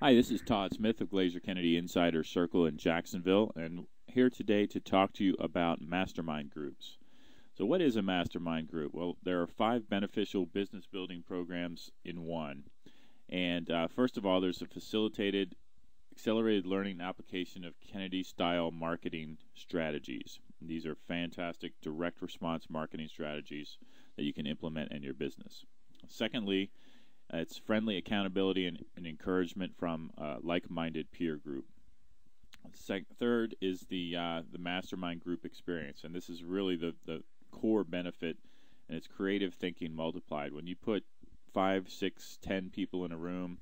Hi, this is Todd Smith of Glazer Kennedy Insider Circle in Jacksonville, and here today to talk to you about mastermind groups. So, what is a mastermind group? Well, there are five beneficial business building programs in one. And first of all, there's a facilitated, accelerated learning application of Kennedy style marketing strategies. These are fantastic direct response marketing strategies that you can implement in your business. Secondly, it's friendly accountability and encouragement from a like-minded peer group. Third is the mastermind group experience, and this is really the core benefit, and it's creative thinking multiplied. When you put 5, 6, 10 people in a room,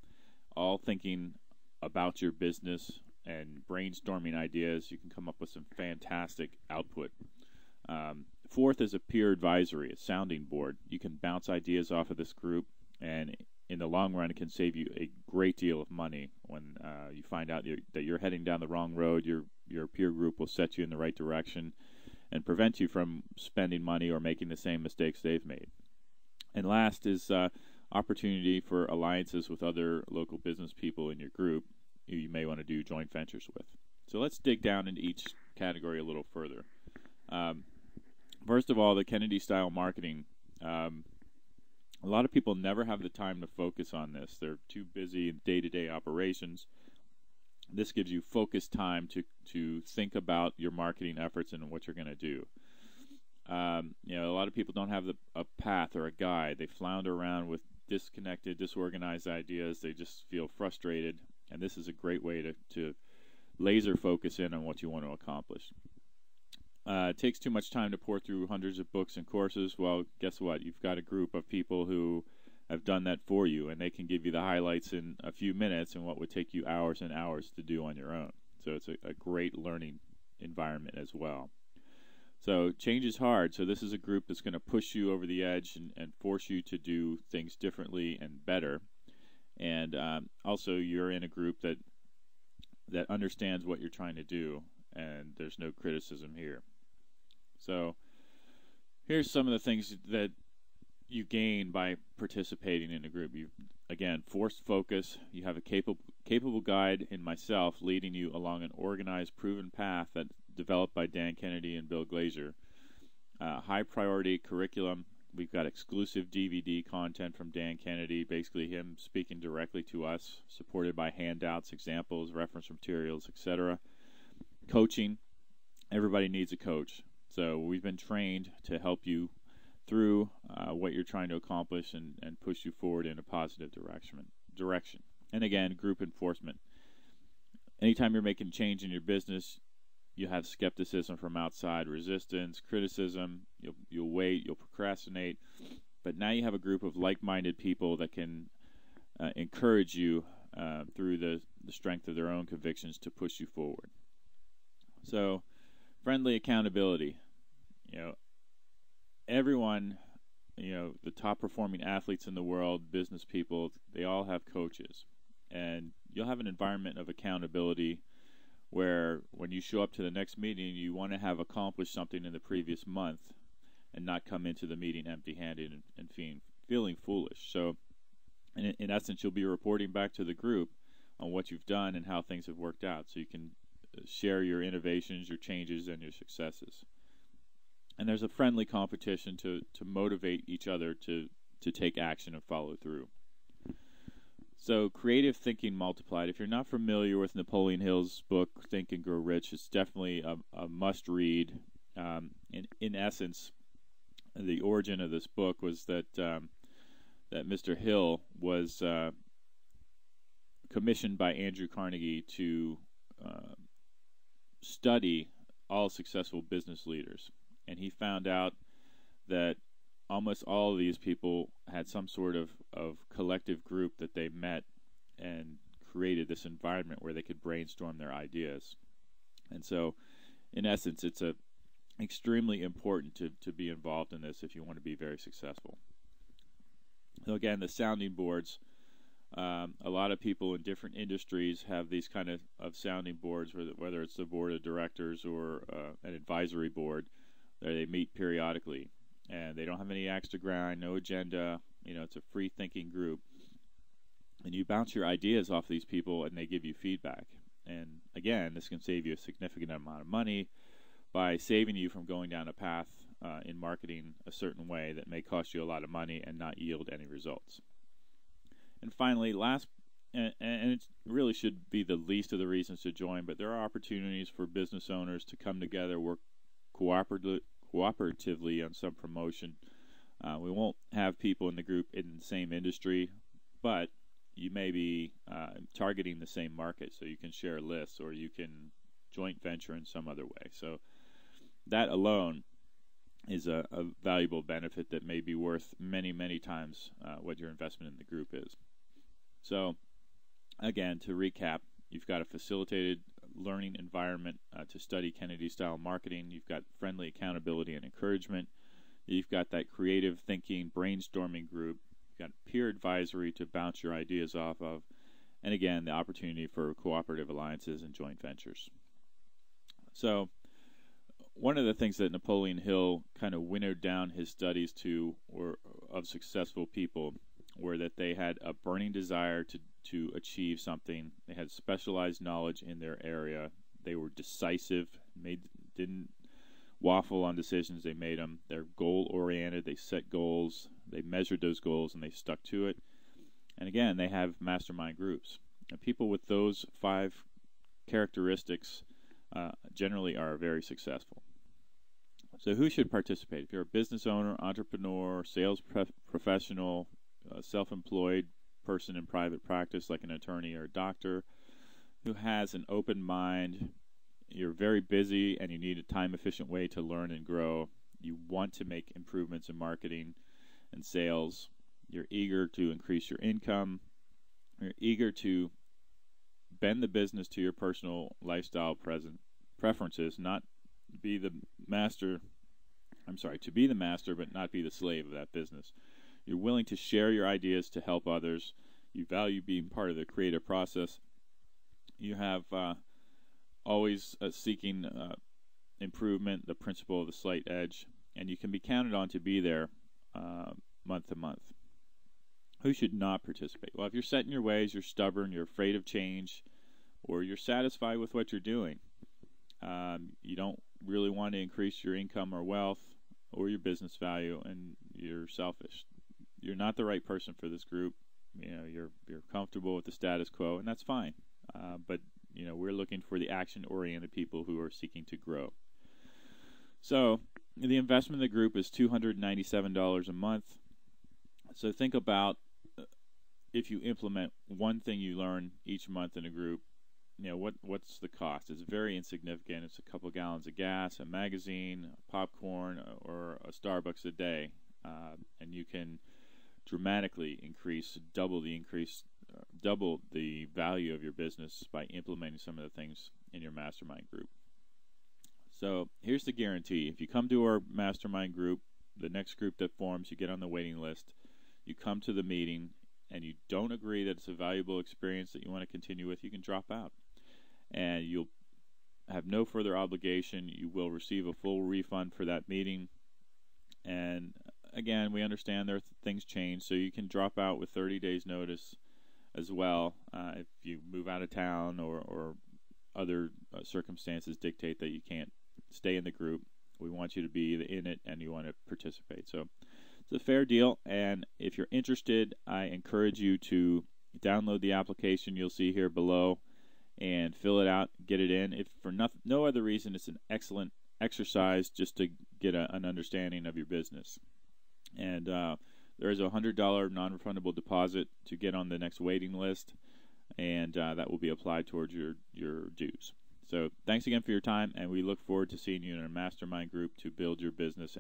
all thinking about your business and brainstorming ideas, you can come up with some fantastic output. Fourth is a peer advisory, a sounding board. You can bounce ideas off of this group, and in the long run, it can save you a great deal of money. When you find out that you're heading down the wrong road, your peer group will set you in the right direction and prevent you from spending money or making the same mistakes they've made. And last is opportunity for alliances with other local business people in your group who you may want to do joint ventures with. So let's dig down into each category a little further. First of all, the Kennedy style marketing. A lot of people never have the time to focus on this. They're too busy in day-to-day operations. This gives you focused time to think about your marketing efforts and what you're going to do. A lot of people don't have a path or a guide. They flounder around with disconnected, disorganized ideas. They just feel frustrated, and this is a great way to laser focus in on what you want to accomplish. It takes too much time to pour through hundreds of books and courses. Well, guess what? You've got a group of people who have done that for you, and they can give you the highlights in a few minutes and what would take you hours and hours to do on your own. So it's a great learning environment as well. So change is hard. So this is a group that's going to push you over the edge and force you to do things differently and better. And also, you're in a group that understands what you're trying to do, and there's no criticism here. So here's some of the things that you gain by participating in a group. You, again, forced focus. You have a capable guide in myself leading you along an organized, proven path that developed by Dan Kennedy and Bill Glazer. High priority curriculum. We've got exclusive DVD content from Dan Kennedy, basically him speaking directly to us, supported by handouts, examples, reference materials, etc. Coaching. Everybody needs a coach. So we've been trained to help you through what you're trying to accomplish and push you forward in a positive direction. And again, group enforcement. Anytime you're making change in your business, you have skepticism from outside, resistance, criticism. You'll wait, you'll procrastinate. But now you have a group of like-minded people that can encourage you through the strength of their own convictions to push you forward. So, friendly accountability. Everyone, the top performing athletes in the world, business people, they all have coaches. And you'll have an environment of accountability where when you show up to the next meeting, you want to have accomplished something in the previous month and not come into the meeting empty-handed and feeling foolish. So, in essence, you'll be reporting back to the group on what you've done and how things have worked out, so you can share your innovations, your changes, and your successes. And there's a friendly competition to motivate each other to take action and follow through. So creative thinking multiplied. If you're not familiar with Napoleon Hill's book, Think and Grow Rich, it's definitely a must-read. In essence, the origin of this book was that Mr. Hill was commissioned by Andrew Carnegie to study all successful business leaders. And he found out that almost all of these people had some sort of collective group that they met and created this environment where they could brainstorm their ideas. And so, in essence, it's extremely important to be involved in this if you want to be very successful. So again, the sounding boards. A lot of people in different industries have these kind of sounding boards, whether it's the board of directors or an advisory board. They meet periodically, and they don't have any axe to grind, no agenda. It's a free-thinking group. and you bounce your ideas off these people, and they give you feedback. And again, this can save you a significant amount of money by saving you from going down a path in marketing a certain way that may cost you a lot of money and not yield any results. And finally, and it really should be the least of the reasons to join, but there are opportunities for business owners to come together, work cooperatively on some promotion. We won't have people in the group in the same industry, but you may be targeting the same market, so you can share lists or you can joint venture in some other way. So that alone is a valuable benefit that may be worth many, many times what your investment in the group is. So again, to recap, you've got a facilitated learning environment to study Kennedy-style marketing. You've got friendly accountability and encouragement. You've got that creative thinking, brainstorming group. You've got peer advisory to bounce your ideas off of. And again, the opportunity for cooperative alliances and joint ventures. So one of the things that Napoleon Hill kind of winnowed down his studies to of successful people were that they had a burning desire to achieve something. They had specialized knowledge in their area. They were decisive, didn't waffle on decisions. They made them. They're goal-oriented. They set goals. They measured those goals, and they stuck to it. And again, they have mastermind groups. And people with those 5 characteristics generally are very successful. So who should participate? If you're a business owner, entrepreneur, sales professional, self-employed person in private practice like an attorney or a doctor who has an open mind, you're very busy and you need a time-efficient way to learn and grow, you want to make improvements in marketing and sales, you're eager to increase your income, you're eager to bend the business to your personal lifestyle preferences, not be the master, to be the master but not be the slave of that business. You're willing to share your ideas to help others. You value being part of the creative process. You have always seeking improvement, the principle of the slight edge, and you can be counted on to be there month to month. Who should not participate? Well, if you're set in your ways, you're stubborn, you're afraid of change, or you're satisfied with what you're doing, you don't really want to increase your income or wealth or your business value, and you're selfish. You're not the right person for this group. You're comfortable with the status quo, and that's fine. But we're looking for the action-oriented people who are seeking to grow. So the investment in the group is $297 a month. So think about if you implement one thing you learn each month in a group, what's the cost? It's very insignificant. It's a couple gallons of gas, a magazine, popcorn, or a Starbucks a day, and you can dramatically double the value of your business by implementing some of the things in your mastermind group. So here's the guarantee. If you come to our mastermind group, the next group that forms, you get on the waiting list, you come to the meeting, and you don't agree that it's a valuable experience that you want to continue with, you can drop out. And you'll have no further obligation. You will receive a full refund for that meeting. And again, we understand things change, so you can drop out with 30 days notice as well if you move out of town or other circumstances dictate that you can't stay in the group. We want you to be in it and you want to participate. So it's a fair deal, and if you're interested, I encourage you to download the application you'll see here below and fill it out, get it in. If for no other reason, it's an excellent exercise just to get an understanding of your business. And there is a $100 non-refundable deposit to get on the next waiting list, and that will be applied towards your dues. So thanks again for your time, and we look forward to seeing you in our mastermind group to build your business